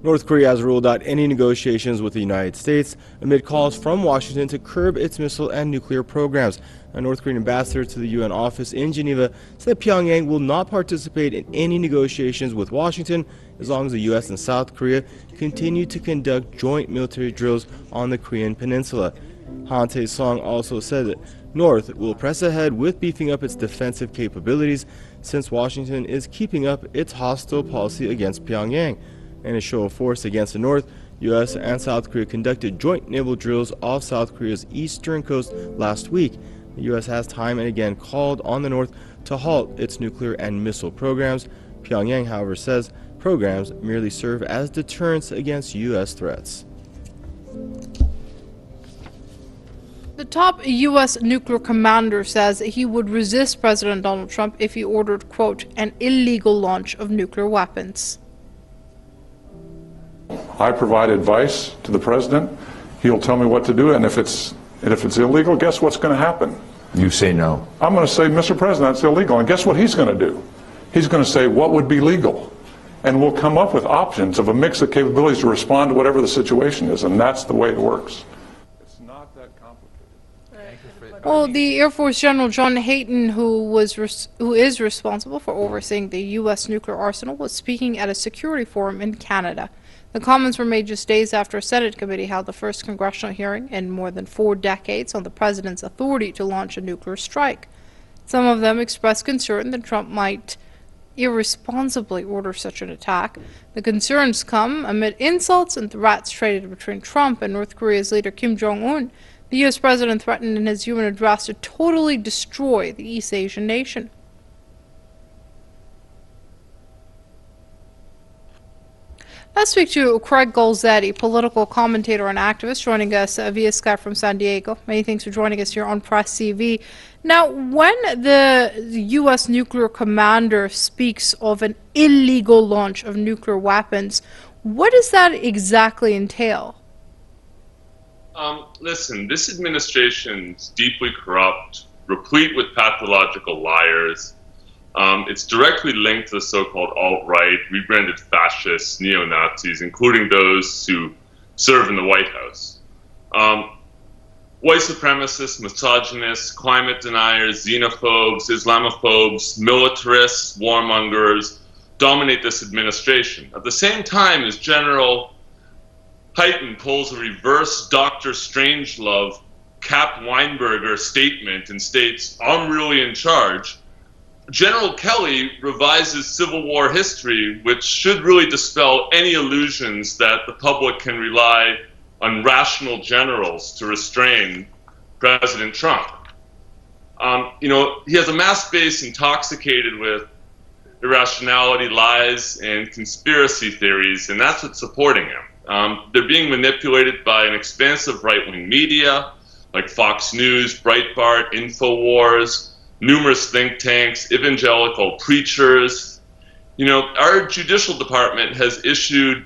North Korea has ruled out any negotiations with the United States amid calls from Washington to curb its missile and nuclear programs. A North Korean ambassador to the UN office in Geneva said Pyongyang will not participate in any negotiations with Washington as long as the U.S. and South Korea continue to conduct joint military drills on the Korean peninsula. Han Tae-song also said that North will press ahead with beefing up its defensive capabilities since Washington is keeping up its hostile policy against Pyongyang. In a show of force against the North, U.S. and South Korea conducted joint naval drills off South Korea's eastern coast last week. The U.S. has time and again called on the North to halt its nuclear and missile programs. Pyongyang, however, says programs merely serve as deterrents against U.S. threats. The top U.S. nuclear commander says he would resist President Donald Trump if he ordered, quote, an illegal launch of nuclear weapons. I provide advice to the president. He'll tell me what to do, and if it's illegal, guess what's going to happen? You say no. I'm going to say, Mr. President, that's illegal. And guess what he's going to do? He's going to say, what would be legal? And we'll come up with options of a mix of capabilities to respond to whatever the situation is, and that's the way it works. It's not that complicated. Well, the Air Force General John Hayton, who is responsible for overseeing the U.S. nuclear arsenal, was speaking at a security forum in Canada. The comments were made just days after a Senate committee held the first congressional hearing in more than 4 decades on the president's authority to launch a nuclear strike. Some of them expressed concern that Trump might irresponsibly order such an attack. The concerns come amid insults and threats traded between Trump and North Korea's leader Kim Jong-un. The U.S. president threatened in his UN address to totally destroy the East Asian nation. Let's speak to Craig Golzetti, political commentator and activist, joining us via Skype from San Diego. Many thanks for joining us here on Press TV. Now, when the U.S. nuclear commander speaks of an illegal launch of nuclear weapons, what does that exactly entail? Listen, this administration's deeply corrupt, replete with pathological liars. It's directly linked to the so-called alt-right, rebranded fascists, neo-Nazis, including those who serve in the White House. White supremacists, misogynists, climate deniers, xenophobes, Islamophobes, militarists, warmongers dominate this administration. At the same time as General Hayton pulls a reverse Dr. Strangelove, Cap Weinberger statement and states, "I'm really in charge," General Kelly revises Civil War history, which should really dispel any illusions that the public can rely on rational generals to restrain President Trump. He has a mass base intoxicated with irrationality, lies, and conspiracy theories, and that's what's supporting him. They're being manipulated by an expansive right-wing media like Fox News, Breitbart, InfoWars, numerous think tanks, evangelical preachers. Our judicial department has issued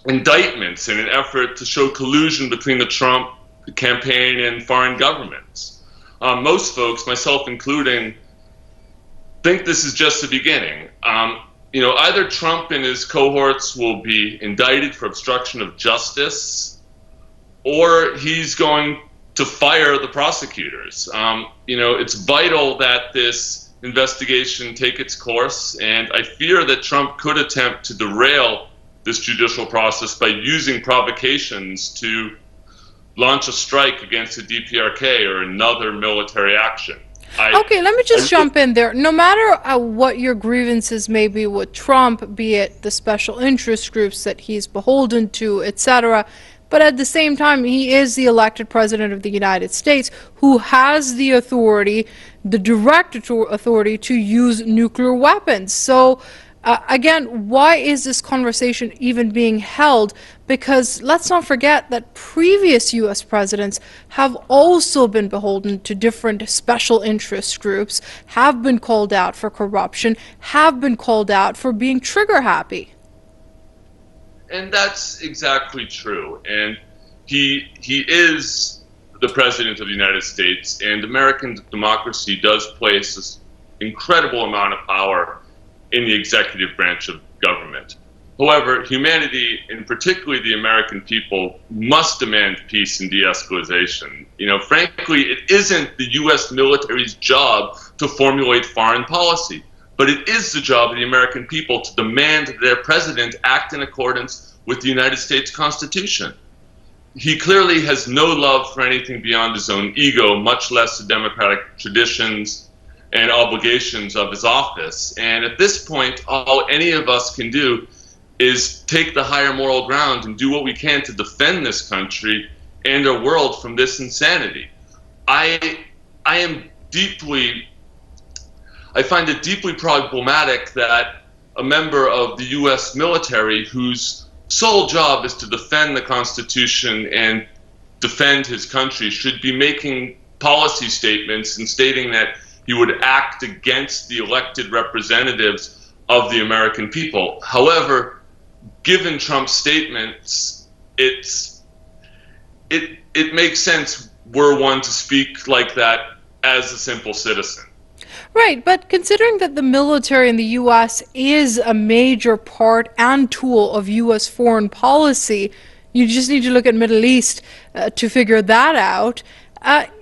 indictments in an effort to show collusion between the Trump campaign and foreign governments. Most folks, myself including, think this is just the beginning. Either Trump and his cohorts will be indicted for obstruction of justice, or he's going to fire the prosecutors. It's vital that this investigation take its course, and I fear that Trump could attempt to derail this judicial process by using provocations to launch a strike against the DPRK or another military action. Okay, let me just jump in there. No matter what your grievances may be with Trump, be it the special interest groups that he's beholden to, etc., but at the same time, he is the elected president of the United States who has the authority, the direct authority to use nuclear weapons. So, again, why is this conversation even being held? Because let's not forget that previous U.S. presidents have also been beholden to different special interest groups, have been called out for corruption, have been called out for being trigger happy. And that's exactly true. And he is the president of the United States, and American democracy does place this incredible amount of power in the executive branch of government. However, humanity, and particularly the American people, must demand peace and de-escalation. Frankly, it isn't the U.S. military's job to formulate foreign policy, but it is the job of the American people to demand that their president act in accordance with the United States Constitution. He clearly has no love for anything beyond his own ego, much less the democratic traditions and obligations of his office. And at this point, all any of us can do is take the higher moral ground and do what we can to defend this country and our world from this insanity. I find it deeply problematic that a member of the U.S. military whose sole job is to defend the Constitution and defend his country should be making policy statements and stating that he would act against the elected representatives of the American people. However, given Trump's statements, it makes sense were one to speak like that as a simple citizen. Right, but considering that the military in the U.S. is a major part and tool of U.S. foreign policy, you just need to look at Middle East to figure that out.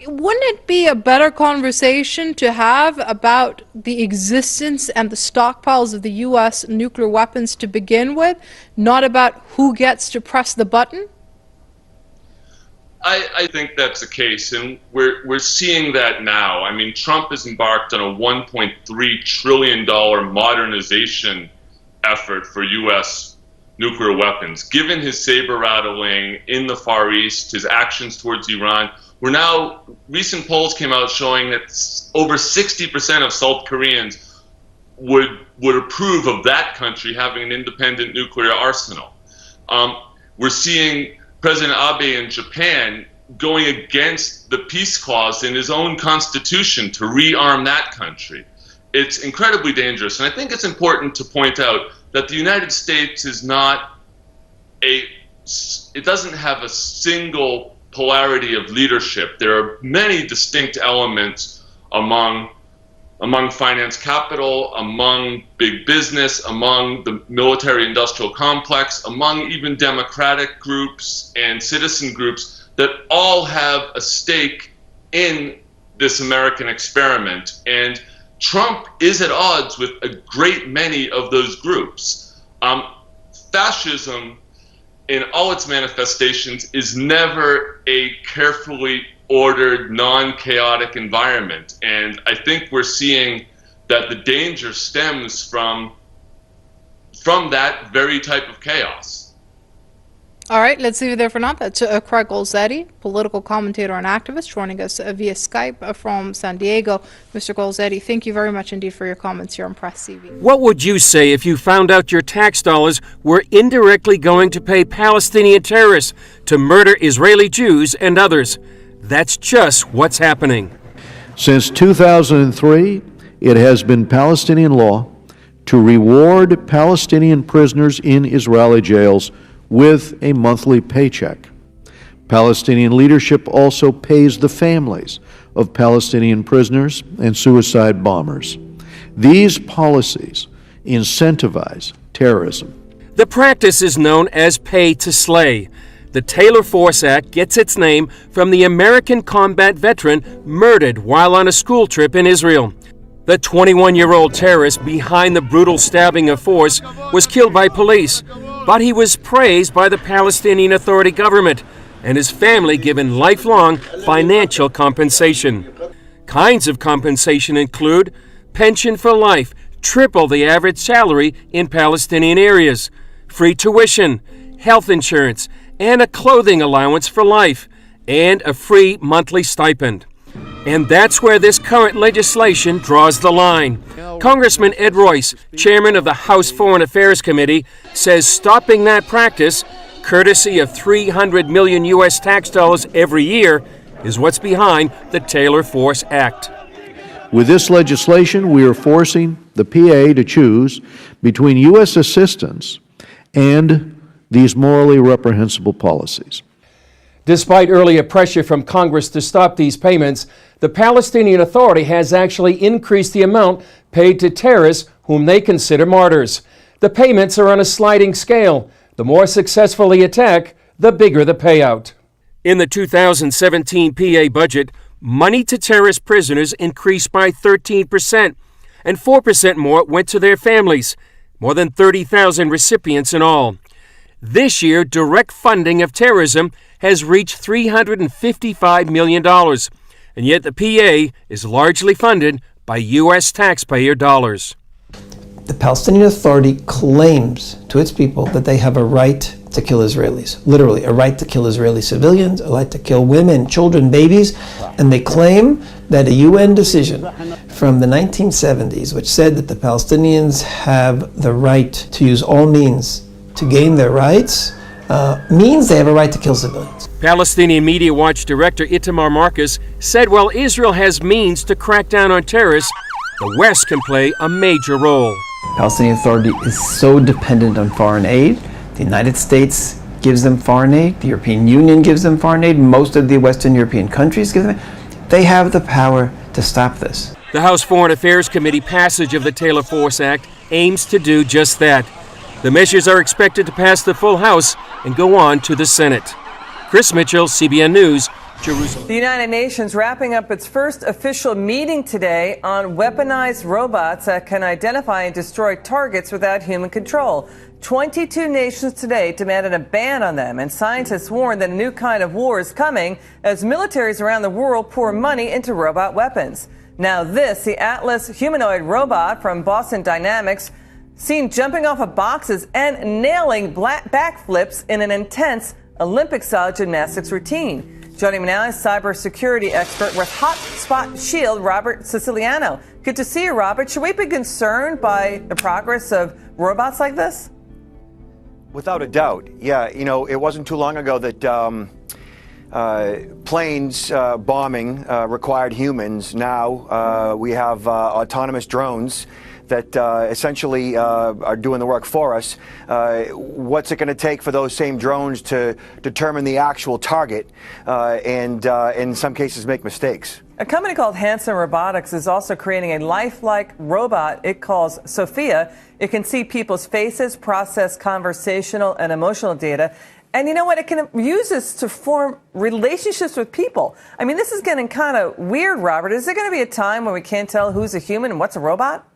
Wouldn't it be a better conversation to have about the existence and the stockpiles of the U.S. nuclear weapons to begin with, not about who gets to press the button? I think that's the case, and we're seeing that now. I mean, Trump has embarked on a $1.3 trillion modernization effort for U.S. nuclear weapons. Given his saber-rattling in the Far East, his actions towards Iran, recent polls came out showing that over 60% of South Koreans would approve of that country having an independent nuclear arsenal. We're seeing President Abe in Japan going against the peace clause in his own constitution to rearm that country. It's incredibly dangerous, and I think it's important to point out that the United States is it doesn't have a single polarity of leadership. There are many distinct elements among finance capital, among big business, among the military-industrial complex, among even democratic groups and citizen groups that all have a stake in this American experiment. And Trump is at odds with a great many of those groups. Fascism, in all its manifestations, is never a carefully ordered, non-chaotic environment. And I think we're seeing that the danger stems from that very type of chaos. All right, let's leave it there for now. That's Craig Golzetti, political commentator and activist, joining us via Skype from San Diego. Mr. Golzetti, thank you very much indeed for your comments here on Press TV. What would you say if you found out your tax dollars were indirectly going to pay Palestinian terrorists to murder Israeli Jews and others? That's just what's happening. Since 2003, it has been Palestinian law to reward Palestinian prisoners in Israeli jails with a monthly paycheck. Palestinian leadership also pays the families of Palestinian prisoners and suicide bombers. These policies incentivize terrorism. The practice is known as pay to slay. The Taylor Force Act gets its name from the American combat veteran murdered while on a school trip in Israel. The 21-year-old terrorist behind the brutal stabbing of Force was killed by police, but he was praised by the Palestinian Authority government and his family given lifelong financial compensation. Kinds of compensation include pension for life, triple the average salary in Palestinian areas, free tuition, health insurance, and a clothing allowance for life, and a free monthly stipend. And that's where this current legislation draws the line. Congressman Ed Royce, chairman of the House Foreign Affairs Committee, says stopping that practice, courtesy of $300 million U.S. tax dollars every year, is what's behind the Taylor Force Act. With this legislation, we are forcing the PA to choose between U.S. assistance and these morally reprehensible policies. Despite earlier pressure from Congress to stop these payments, the Palestinian Authority has actually increased the amount paid to terrorists whom they consider martyrs. The payments are on a sliding scale. The more successful the attack, the bigger the payout. In the 2017 PA budget, money to terrorist prisoners increased by 13%, and 4% more went to their families, more than 30,000 recipients in all. This year, direct funding of terrorism has reached $355 million, and yet the PA is largely funded by U.S. taxpayer dollars. The Palestinian Authority claims to its people that they have a right to kill Israelis. Literally, a right to kill Israeli civilians, a right to kill women, children, babies. And they claim that a UN decision from the 1970s, which said that the Palestinians have the right to use all means to gain their rights, means they have a right to kill civilians. Palestinian Media Watch Director Itamar Marcus said while Israel has means to crack down on terrorists, the West can play a major role. Palestinian Authority is so dependent on foreign aid. The United States gives them foreign aid. The European Union gives them foreign aid. Most of the Western European countries give them. They have the power to stop this. The House Foreign Affairs Committee passage of the Taylor Force Act aims to do just that. The measures are expected to pass the full House and go on to the Senate. Chris Mitchell, CBN News, Jerusalem. The United Nations wrapping up its first official meeting today on weaponized robots that can identify and destroy targets without human control. 22 nations today demanded a ban on them, and scientists warn that a new kind of war is coming as militaries around the world pour money into robot weapons. Now this, the Atlas humanoid robot from Boston Dynamics, seen jumping off of boxes and nailing backflips in an intense Olympic-style gymnastics routine. Joining me now is cybersecurity expert with Hotspot Shield, Robert Siciliano. Good to see you, Robert. Should we be concerned by the progress of robots like this? Without a doubt. Yeah, you know, it wasn't too long ago that planes bombing required humans. Now we have autonomous drones that essentially are doing the work for us. What's it going to take for those same drones to determine the actual target and in some cases make mistakes? A company called Hanson Robotics is also creating a lifelike robot it calls Sophia. It can see people's faces, process conversational and emotional data. And you know what? It can use this to form relationships with people. I mean, this is getting kind of weird, Robert. Is there going to be a time when we can't tell who's a human and what's a robot?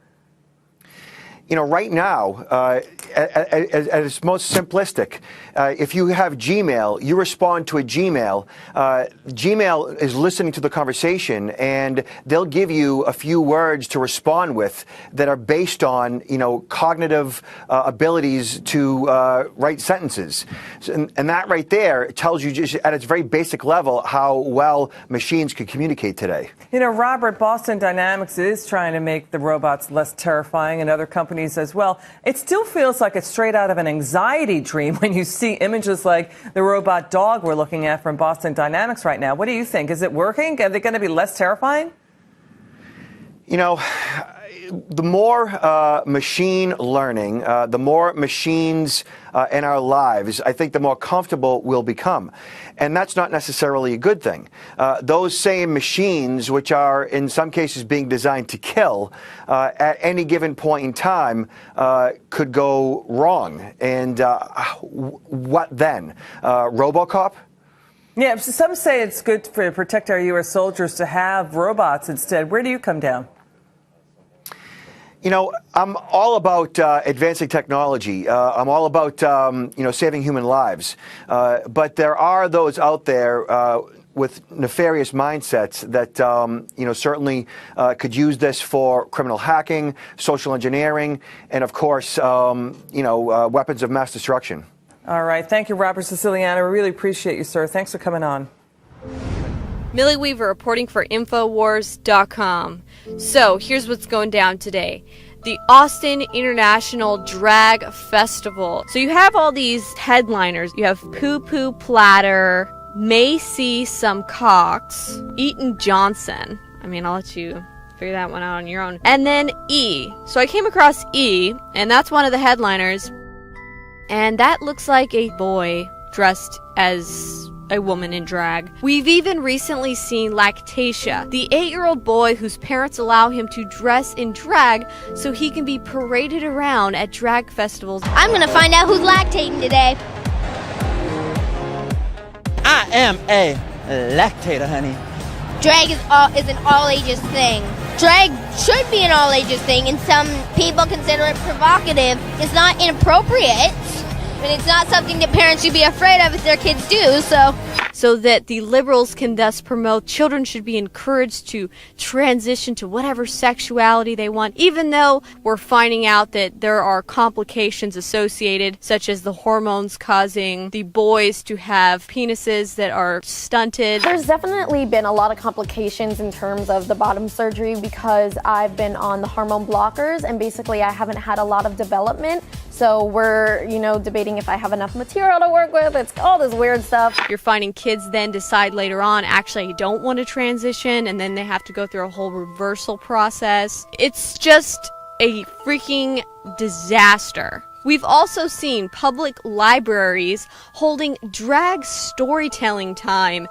You know, right now, at its most simplistic, if you have Gmail, you respond to a Gmail. Gmail is listening to the conversation, and they'll give you a few words to respond with that are based on, you know, cognitive abilities to write sentences. And that right there tells you just at its very basic level how well machines can communicate today. You know, Robert, Boston Dynamics is trying to make the robots less terrifying, and other companies as well. It still feels like it's straight out of an anxiety dream when you see images like the robot dog we're looking at from Boston Dynamics right now. What do you think? Is it working? Are they going to be less terrifying? You know, the more machine learning, the more machines in our lives, I think the more comfortable we'll become. And that's not necessarily a good thing. Those same machines, which are in some cases being designed to kill, at any given point in time could go wrong. And what then? RoboCop? Yeah, some say it's good to protect our U.S. soldiers to have robots instead. Where do you come down? You know, I'm all about advancing technology. I'm all about, you know, saving human lives. But there are those out there with nefarious mindsets that, you know, certainly could use this for criminal hacking, social engineering, and, of course, you know, weapons of mass destruction. All right. Thank you, Robert Siciliano. We really appreciate you, sir. Thanks for coming on. Millie Weaver reporting for Infowars.com. So here's what's going down today. The Austin International Drag Festival. So you have all these headliners. You have Poo Poo Platter, May See Some Cocks, Eaton Johnson. I mean, I'll let you figure that one out on your own. And then E. So I came across E, and that's one of the headliners. And that looks like a boy dressed as a woman in drag. We've even recently seen Lactatia, the 8-year-old boy whose parents allow him to dress in drag so he can be paraded around at drag festivals. I'm gonna find out who's lactating today. I am a lactator, honey. Drag is an all ages thing. Drag should be an all ages thing, and some people consider it provocative. It's not inappropriate, but it's not something that parents should be afraid of if their kids do, so that the liberals can thus promote children should be encouraged to transition to whatever sexuality they want, even though we're finding out that there are complications associated, such as the hormones causing the boys to have penises that are stunted. There's definitely been a lot of complications in terms of the bottom surgery because I've been on the hormone blockers and basically I haven't had a lot of development. So we're, debating if I have enough material to work with. It's all this weird stuff. You're finding kids then decide later on, actually, I don't want to transition, and then they have to go through a whole reversal process. It's just a freaking disaster. We've also seen public libraries holding drag storytelling time.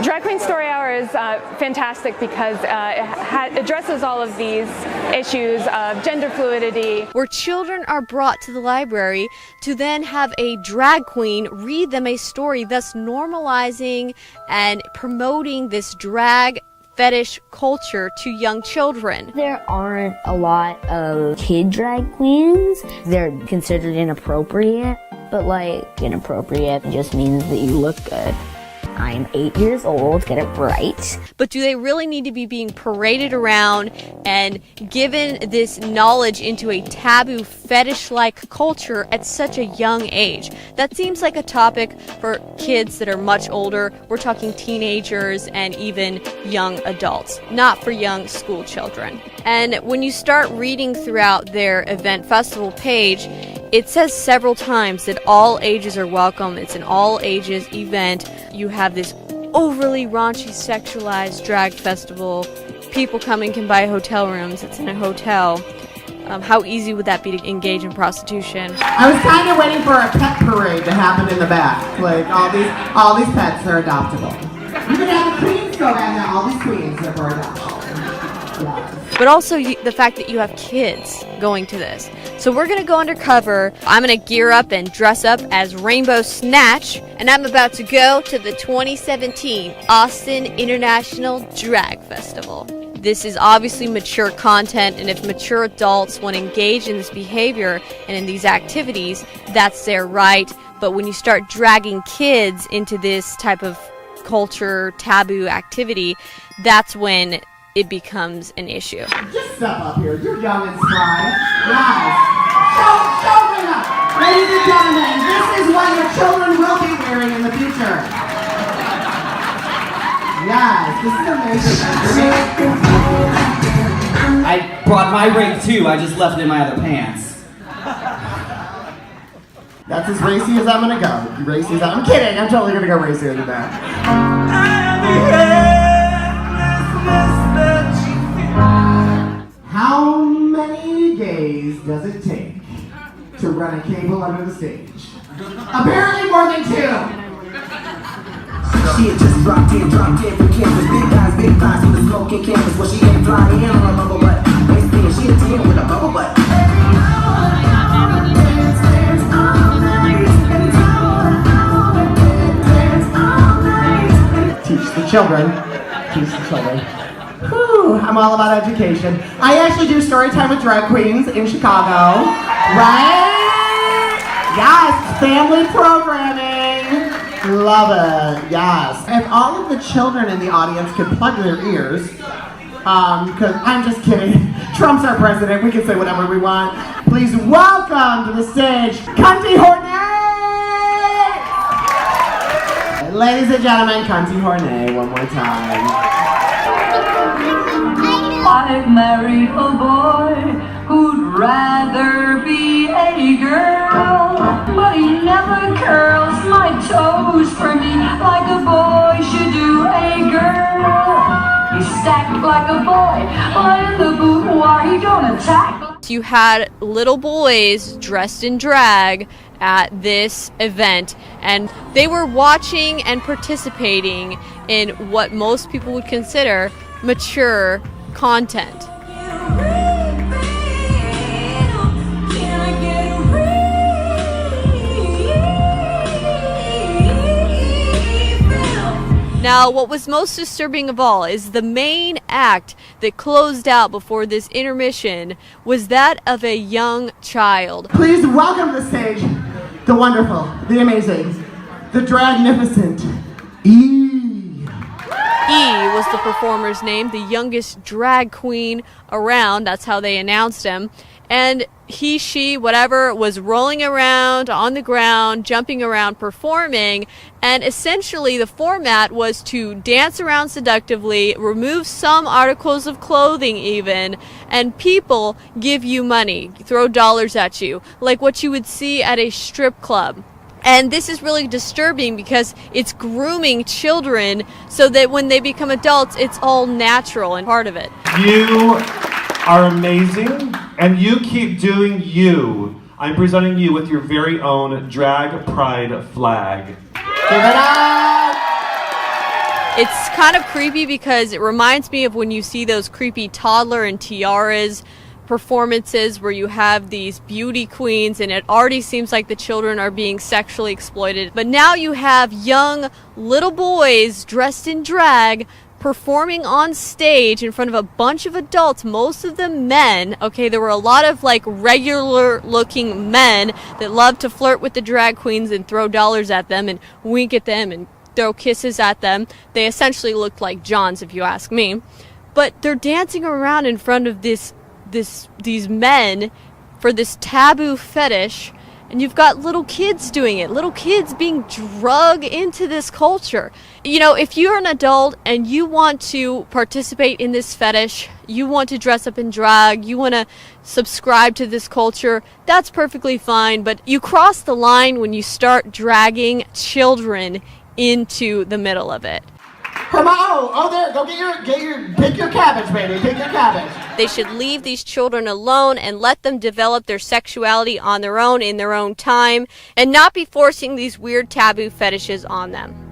Drag Queen Story Hour is fantastic because it addresses all of these issues of gender fluidity. Where children are brought to the library to then have a drag queen read them a story, thus normalizing and promoting this drag fetish culture to young children. There aren't a lot of kid drag queens. They're considered inappropriate, but inappropriate just means that you look good. I'm 8 years old, get it right. But do they really need to be being paraded around and given this knowledge into a taboo fetish-like culture at such a young age? That seems like a topic for kids that are much older. We're talking teenagers and even young adults, not for young school children. And when you start reading throughout their event festival page, it says several times that all ages are welcome. It's an all-ages event. You have this overly raunchy, sexualized drag festival. People coming can buy hotel rooms. It's in a hotel. How easy would that be to engage in prostitution? I was kind of waiting for a pet parade to happen in the back. Like, all these pets are adoptable. You could have the queens go down there. All these queens are for adoption. Yeah. But also the fact that you have kids going to this. So we're going to go undercover. I'm going to gear up and dress up as Rainbow Snatch. And I'm about to go to the 2017 Austin International Drag Festival. This is obviously mature content, and if mature adults want to engage in this behavior and in these activities, that's their right. But when you start dragging kids into this type of culture, taboo activity, that's when it becomes an issue. Just step up here. You're young and spry. Guys, show me up. Ladies and gentlemen, this is what your children will be wearing in the future. Yes, this is amazing. I brought my ring too. I just left it in my other pants. That's as racy as I'm gonna go. Racy as I'm kidding. I'm totally gonna go racier than that. How many gays does it take to run a cable under the stage? Apparently more than 2. She had just dropped in from campus. Big guys with a smoking campus. Well, she ain't flying on a bubble butt. She a 10 with a bubble butt. Teach the children. Teach the children. Whew, I'm all about education. I actually do story time with drag queens in Chicago. Right? Yes, family programming. Love it, yes. If all of the children in the audience could plug their ears, because I'm just kidding. Trump's our president, we can say whatever we want. Please welcome to the stage, Cunty Hornet! Ladies and gentlemen, Cunty Hornet, one more time. I married a boy who'd rather be a girl, but he never curls my toes for me like a boy should do a girl. He's stacked like a boy, but in the boudoir he don't attack. You had little boys dressed in drag at this event, and they were watching and participating in what most people would consider mature content. Now, what was most disturbing of all is the main act that closed out before this intermission was that of a young child. Please welcome to the stage the wonderful, the amazing, the dragnificent E. E was the performer's name, the youngest drag queen around. That's how they announced him. And he, she, whatever, was rolling around on the ground, jumping around, performing. And essentially the format was to dance around seductively, remove some articles of clothing even, and people give you money, throw dollars at you, like what you would see at a strip club. And this is really disturbing because it's grooming children so that when they become adults, it's all natural and part of it. You are amazing, and you keep doing you. I'm presenting you with your very own drag pride flag. Give it up! It's kind of creepy because it reminds me of when you see those creepy toddler and tiaras performances where you have these beauty queens and it already seems like the children are being sexually exploited. But now you have young little boys dressed in drag performing on stage in front of a bunch of adults, most of them men. Okay, there were a lot of like regular looking men that love to flirt with the drag queens and throw dollars at them and wink at them and throw kisses at them. They essentially looked like Johns, if you ask me. But they're dancing around in front of these men for this taboo fetish, and you've got little kids doing it, little kids being drugged into this culture. You know, if you're an adult and you want to participate in this fetish, you want to dress up in drag, you want to subscribe to this culture, that's perfectly fine, but you cross the line when you start dragging children into the middle of it. Come on! Oh, there! Go pick your cabbage, baby. Pick your cabbage. They should leave these children alone and let them develop their sexuality on their own in their own time, and not be forcing these weird taboo fetishes on them.